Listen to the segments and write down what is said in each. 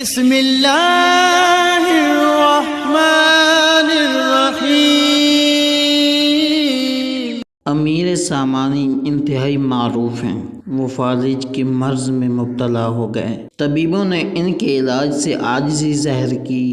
بسم اللہ الرحمن الرحیم۔ امیر سامانی انتہائی معروف ہیں۔ وہ فالج کے مرض میں مبتلا ہو گئے۔ طبیبوں نے ان کے علاج سے عاجزی ظاہر کی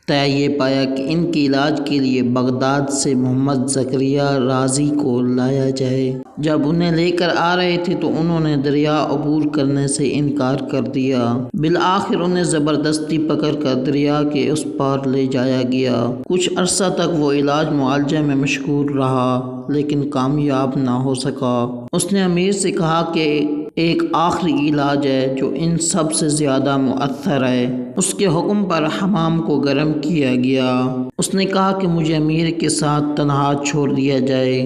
تو یہ پایا کہ ان کے علاج کے لیے بغداد سے محمد زکریا رازی کو لایا جائے۔ جب انہیں لے کر آ رہے تھے تو انہوں نے دریا عبور کرنے سے انکار کر دیا۔ بالآخر انہیں زبردستی پکڑ کر دریا کے اس پار لے جایا گیا۔ کچھ عرصہ تک وہ علاج معالجہ میں مشغول رہا لیکن کامیاب نہ ہو سکا۔ اس نے امیر سے کہا کہ ایک آخری علاج ہے جو ان سب سے زیادہ مؤثر ہے۔ اس کے حکم پر حمام کو گرم کیا گیا۔ اس نے کہا کہ مجھے امیر کے ساتھ تنہا چھوڑ دیا جائے۔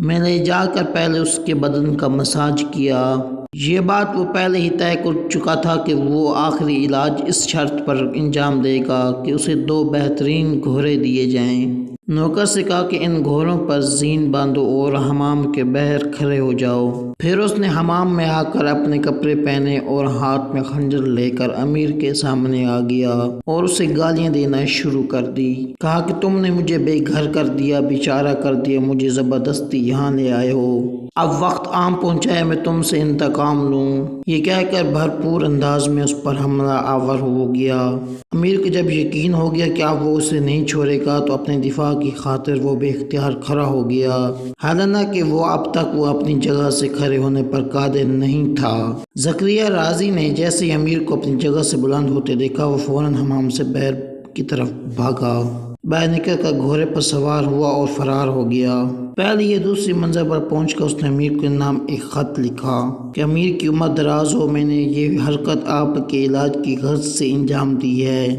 میں نے جا کر پہلے اس کے بدن کا مساج کیا۔ یہ بات وہ پہلے ہی طے کر چکا تھا کہ وہ آخری علاج اس شرط پر انجام دے گا کہ اسے 2 بہترین گھوڑے دیے جائیں۔ نوکر سے کہا کہ ان گھوڑوں پر زین باندھو اور حمام کے باہر کھڑے ہو جاؤ۔ پھر اس نے حمام میں آ کر اپنے کپڑے پہنے اور ہاتھ میں خنجر لے کر امیر کے سامنے آ گیا اور اسے گالیاں دینا شروع کر دی۔ کہا کہ تم نے مجھے بے گھر کر دیا، بیچارہ کر دیا، مجھے زبردستی یہاں لے آئے ہو۔ اب وقت آن پہنچا ہے میں تم سے انتقام لوں۔ یہ کہہ کر بھرپور انداز میں اس پر حملہ آور ہو گیا۔ امیر کو جب یقین ہو گیا کہ اب وہ اسے نہیں چھوڑے گا تو اپنے دفاع کی خاطر وہ بے اختیار کھڑا ہو گیا، حالانکہ وہ اب تک وہ اپنی جگہ سے کھڑے ہونے پر قادر نہیں تھا۔ زکریا رازی نے جیسے ہی امیر کو اپنی جگہ سے بلند ہوتے دیکھا وہ فوراً حمام سے باہر کی طرف بھاگا، باہر نکل کر گھوڑے پر سوار ہوا اور فرار ہو گیا۔ پہلے یہ دوسری منزل پر پہنچ کر اس نے امیر کے نام ایک خط لکھا کہ امیر کی عمر دراز ہو، میں نے یہ حرکت آپ کے علاج کی غرض سے انجام دی ہے۔